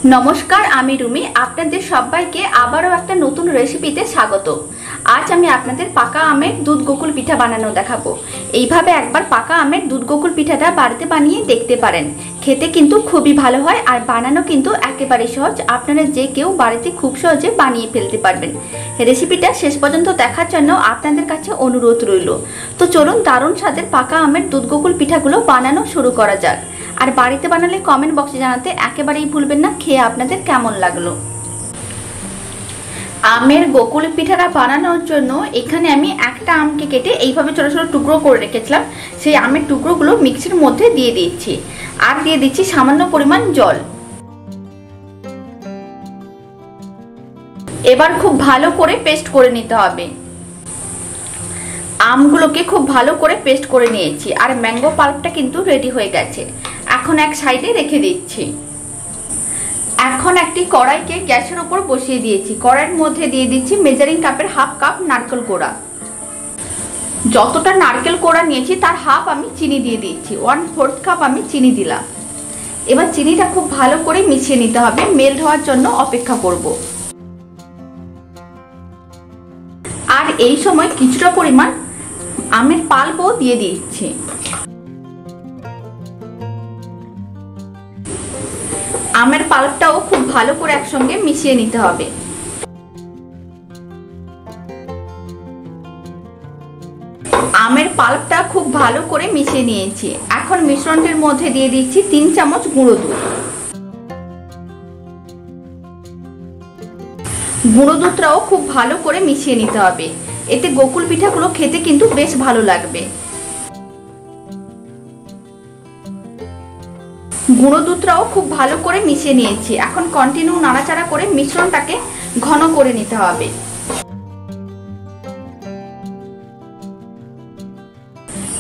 नमस्कार आमी रूमी आपनादेर सबाइके आबारो एकटा नतून रेसिपिते स्वागत। आज आमी आपनादेर पाका आमेर दूध गोकुल पिठा बानानो देखाबो। एइभाবে एकबार पाका आमेर दूध गोकुल पिठाटा बाड़िते बानिये देखते पारेन। खेते किन्तु खूबই ভালো হয় আর বানানো কিন্তু একেবারে সহজ। আপনারা যে কেউ বাড়িতে খুব সহজে বানিয়ে ফেলতে পারবেন। রেসিপিটা শেষ পর্যন্ত দেখার জন্য আপনাদের কাছে অনুরোধ রইল। তো চলুন দারুণ স্বাদের পাকা আমের দুধ গোকুল পিঠাগুলো বানানো শুরু করা যাক। আর বাড়িতে বানালে কমেন্ট বক্সে জানাতে একেবারেই ভুলবেন না খেয়ে আপনাদের কেমন লাগলো। আমের গোকুল পিঠাটা বানানোর জন্য এখানে আমি একটা আমকে কেটে এইভাবে ছোট ছোট টুকরো করে রেখেছিলাম। সেই আমের টুকরোগুলো মিক্সির মধ্যে দিয়ে দিচ্ছি আর দিয়ে দিচ্ছি সামান্য পরিমাণ জল। এবার খুব ভালো করে পেস্ট করে নিতে হবে। আমগুলোকে খুব ভালো করে পেস্ট করে নিয়েছি আর ম্যাঙ্গো পাল্পটা কিন্তু রেডি হয়ে গেছে। এখন এক সাইডে রেখে দিচ্ছি। এখন একটি কড়াইকে গ্যাসের উপর বসিয়ে দিয়েছি। কড়াইয়ের মধ্যে দিয়ে দিচ্ছি মেজারিং কাপের হাফ কাপ নারকেল কোড়া। যতটা নারকেল কোড়া নিয়েছি তার হাফ আমি চিনি দিয়ে দিচ্ছি। 1/4 কাপ আমি চিনি দিলাম। এবার চিনিটা খুব ভালো করে মিশিয়ে নিতে হবে। মেল্ট হওয়ার জন্য অপেক্ষা করব। আর এই সময় কিছুটা পরিমাণ আমের পাল্পও দিয়ে দিচ্ছি। আমের পাল্পটাও খুব ভালো করে একসঙ্গে মিশিয়ে নিতে হবে। আমের পাল্পটা খুব ভালো করে মিশিয়ে নিয়েছি। এখন মিশ্রণটির মধ্যে দিয়ে দিচ্ছি 3 চামচ গুঁড়ো দুধ। গুঁড়ো দুধটাও খুব ভালো করে মিশিয়ে নিতে হবে। এতে গোকুল পিঠাগুলো খেতে কিন্তু বেশ ভালো লাগবে। গুঁড়ো দুধটাও খুব ভালো করে মিশিয়ে নিয়েছি। এখন কন্টিনিউ নাড়াচাড়া করে মিশ্রণটাকে ঘন করে নিতে হবে।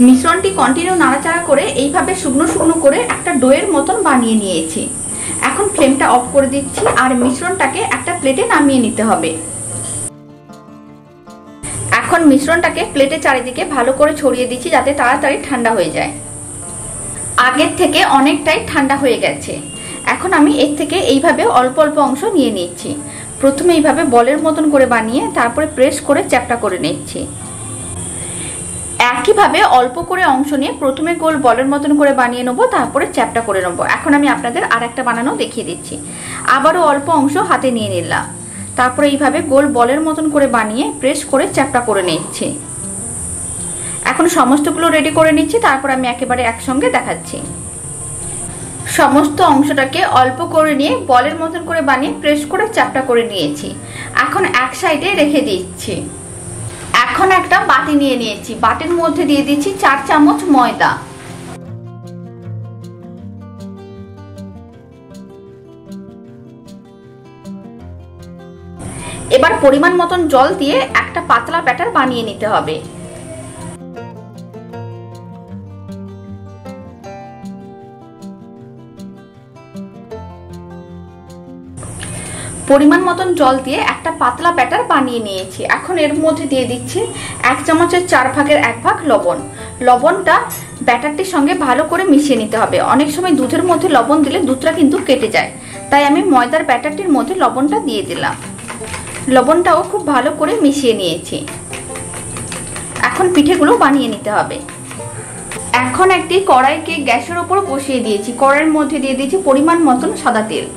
মিশ্রণটি কন্টিনিউ নাড়াচাড়া করে এইভাবে শুকনো শুকনো করে একটা ডোয়ের মতন বানিয়ে নিয়েছি। এখন ফ্লেমটা অফ করে দিচ্ছি আর মিশ্রণটাকে একটা প্লেটে নামিয়ে নিতে হবে। এখন মিশ্রণটাকে প্লেটে চারিদিকে ভালো করে ছড়িয়ে দিচ্ছি যাতে তাড়াতাড়ি ঠান্ডা হয়ে যায়। আগের থেকে অনেকটাই ঠান্ডা হয়ে গেছে। এখন আমি এর থেকে এইভাবে অল্প অল্প অংশ নিয়ে নিচ্ছি। প্রথমে এইভাবে বলের মতন করে বানিয়ে তারপরে প্রেস করে চ্যাপ্টা করে নিচ্ছি। একইভাবে অল্প করে অংশ নিয়ে প্রথমে গোল বলের মতন করে বানিয়ে নেবো, তারপরে চ্যাপ্টা করে নেবো। এখন আমি আপনাদের আরেকটা বানানো দেখিয়ে দিচ্ছি। আবারও অল্প অংশ হাতে নিয়ে নিলাম, তারপরে এইভাবে গোল বলের মতন করে বানিয়ে প্রেস করে চ্যাপ্টা করে নিচ্ছি। এখন সমস্তগুলো রেডি করে নিচ্ছি, তারপর আমি একেবারে একসঙ্গে দেখাচ্ছি। সমস্ত অংশটাকে অল্প করে নিয়ে বলের মতন করে বানিয়ে প্রেস করে চ্যাপ্টা করে নিয়েছি। এখন এক সাইডে রেখে দিচ্ছি। এখন একটা বাটি নিয়ে নিয়েছি। বাটির মধ্যে দিয়ে দিচ্ছি 4 চামচ ময়দা। এবার পরিমাণ মতন জল দিয়ে একটা পাতলা ব্যাটার বানিয়ে নিতে হবে। পরিমাণ মতন জল দিয়ে একটা পাতলা ব্যাটার বানিয়ে নিয়েছি। এখন এর মধ্যে দিয়ে দিচ্ছি 1 চামচের 4 ভাগের 1 ভাগ লবণ। লবণটা ব্যাটারটির সঙ্গে ভালো করে মিশিয়ে নিতে হবে। অনেক সময় দুধের মধ্যে লবণ দিলে দুধটা কিন্তু কেটে যায়, তাই আমি ময়দার ব্যাটারটির মধ্যে লবণটা দিয়ে দিলাম। লবণটাও খুব ভালো করে মিশিয়ে নিয়েছি। এখন পিঠেগুলো বানিয়ে নিতে হবে। এখন একটি কড়াইকে গ্যাসের উপর বসিয়ে দিয়েছি। কড়াইয়ের মধ্যে দিয়ে দিয়েছি পরিমাণ মতন সাদা তেল।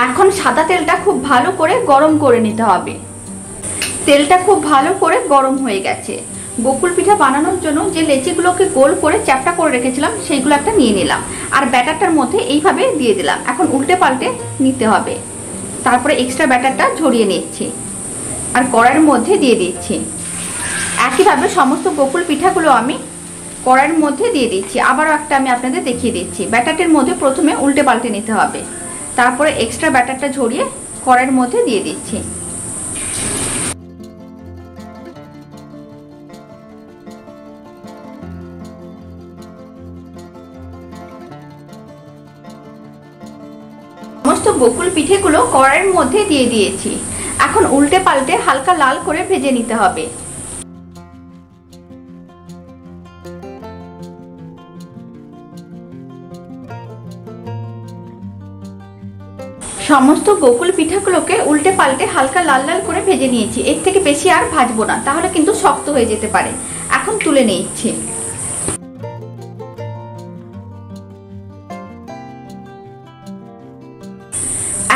এখন সাদা তেলটা খুব ভালো করে গরম করে নিতে হবে। তেলটা খুব ভালো করে গরম হয়ে গেছে। গোকুল পিঠা বানানোর জন্য যে লেচিগুলোকে গোল করে চ্যাপ্টা করে রেখেছিলাম সেইগুলো একটা নিয়ে নিলাম আর ব্যাটারটার মধ্যে এইভাবে দিয়ে দিলাম। এখন উল্টে পাল্টে নিতে হবে। তারপরে এক্সট্রা ব্যাটারটা ঝরিয়ে নিচ্ছি আর কড়াইয়ের মধ্যে দিয়ে দিচ্ছি। একইভাবে সমস্ত গোকুল পিঠাগুলো আমি কড়াইয়ের মধ্যে দিয়ে দিচ্ছি। আবারও একটা আমি আপনাদের দেখিয়ে দিচ্ছি। ব্যাটারটির মধ্যে প্রথমে উল্টে পাল্টে নিতে হবে, তারপরে এক্সট্রা ব্যাটারটা ঝরিয়ে কড়াইয়ের মধ্যে দিয়ে দিচ্ছি। সমস্ত গোকুল পিঠেগুলো কড়াইয়ের মধ্যে দিয়ে দিয়েছি। এখন উল্টে পাল্টে হালকা লাল করে ভেজে নিতে হবে। সমস্ত গোকুল পিঠাগুলোকে উল্টে পাল্টে হালকা লাল লাল করে ভেজে নিয়েছি। এর থেকে বেশি আর ভাজবো না, তাহলে কিন্তু শক্ত হয়ে যেতে পারে। এখন তুলে নিচ্ছি।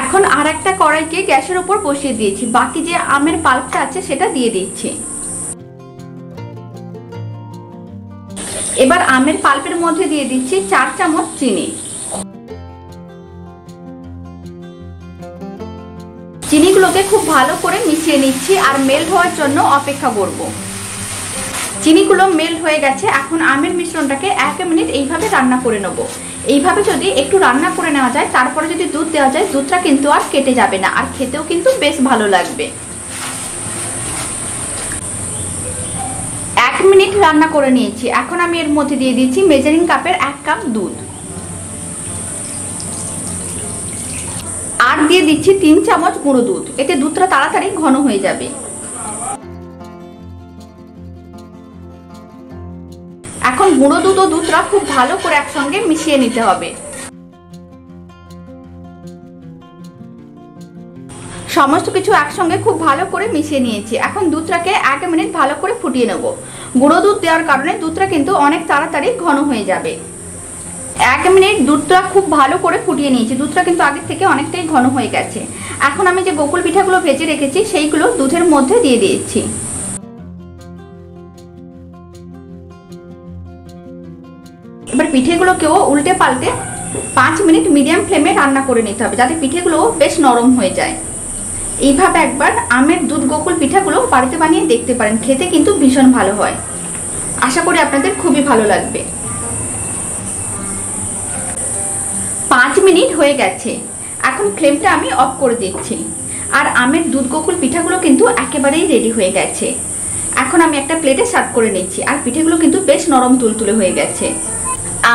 এখন আর একটা কড়াইকে গ্যাসের উপর বসিয়ে দিয়েছি। বাকি যে আমের পাল্পটা আছে সেটা দিয়ে দিচ্ছি। এবার আমের পাল্পের মধ্যে দিয়ে দিচ্ছি 4 চামচ চিনি। চিনিগুলোকে খুব ভালো করে মিশিয়ে নিচ্ছি আর মেল্ট হওয়ার জন্য অপেক্ষা করব। চিনিগুলো মেল্ট হয়ে গেছে। এখন আমের মিশ্রণটাকে 1 মিনিট এইভাবে রান্না করে নেব। এইভাবে যদি একটু রান্না করে নেওয়া যায়, তারপরে যদি দুধ দেওয়া যায়, দুধটা কিন্তু আর কেটে যাবে না, আর খেতেও কিন্তু বেশ ভালো লাগবে। 1 মিনিট রান্না করে নিয়েছি। এখন আমি এর মধ্যে দিয়ে দিচ্ছি মেজারিং কাপের 1 কাপ দুধ, আর দিয়ে দিচ্ছি 3 চামচ গুঁড়ো দুধ। এতে দুধটা তাড়াতাড়ি ঘন হয়ে যাবে। এখন গুঁড়ো দুধ ও দুধটা খুব ভালো করে একসঙ্গে মিশিয়ে নিতে হবে। সমস্ত কিছু একসঙ্গে খুব ভালো করে মিশিয়ে নিয়েছি। এখন দুধটাকে 1 মিনিট ভালো করে ফুটিয়ে নেব। গুঁড়ো দুধ দেওয়ার কারণে দুধটা কিন্তু অনেক তাড়াতাড়ি ঘন হয়ে যাবে। 1 মিনিট দুধটা খুব ভালো করে ফুটিয়ে নিয়েছি। দুধটা কিন্তু আগের থেকে অনেকটাই ঘন হয়ে গেছে। এখন আমি যে গোকুল পিঠাগুলো ভেজে রেখেছি সেইগুলো দুধের মধ্যে দিয়ে দিয়েছি। এবার পিঠেগুলোকেও উল্টে পাল্টে 5 মিনিট মিডিয়াম ফ্লেমে রান্না করে নিতে হবে, যাতে পিঠেগুলো বেশ নরম হয়ে যায়। এইভাবে একবার আমের দুধ গোকুল পিঠাগুলো বাড়িতে বানিয়ে দেখতে পারেন। খেতে কিন্তু ভীষণ ভালো হয়। আশা করি আপনাদের খুবই ভালো লাগবে। 5 মিনিট হয়ে গেছে। এখন ফ্লেমটা আমি অফ করে দিচ্ছি। আর আমের দুধ গোকুল পিঠাগুলো কিন্তু একেবারেই রেডি হয়ে গেছে। এখন আমি একটা প্লেটে সার্ভ করে নিচ্ছি। আর পিঠেগুলো কিন্তু বেশ নরম তুলতুলে হয়ে গেছে।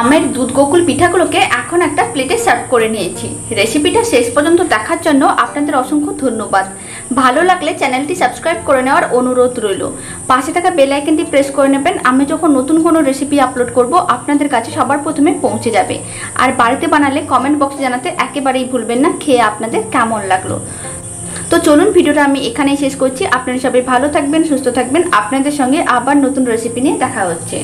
আমের দুধ গোকুল পিঠাগুলোকে এখন একটা প্লেটে সার্ভ করে নিয়েছি। রেসিপিটা শেষ পর্যন্ত দেখার জন্য আপনাদের অসংখ্য ধন্যবাদ। ভালো লাগলে চ্যানেলটি সাবস্ক্রাইব করে নেওয়ার অনুরোধ রইল। পাশে থাকা বেল আইকনটি প্রেস করে নেবেন। আমি যখন নতুন কোনো রেসিপি আপলোড করব আপনাদের কাছে সবার প্রথমে পৌঁছে যাবে। আর বাড়িতে বানালে কমেন্ট বক্সে জানাতে একেবারেই ভুলবেন না খেয়ে আপনাদের কেমন লাগলো। তো চলুন ভিডিওটা আমি এখানেই শেষ করছি। আপনারা সবাই ভালো থাকবেন, সুস্থ থাকবেন। আপনাদের সঙ্গে আবার নতুন রেসিপি নিয়ে দেখা হচ্ছে।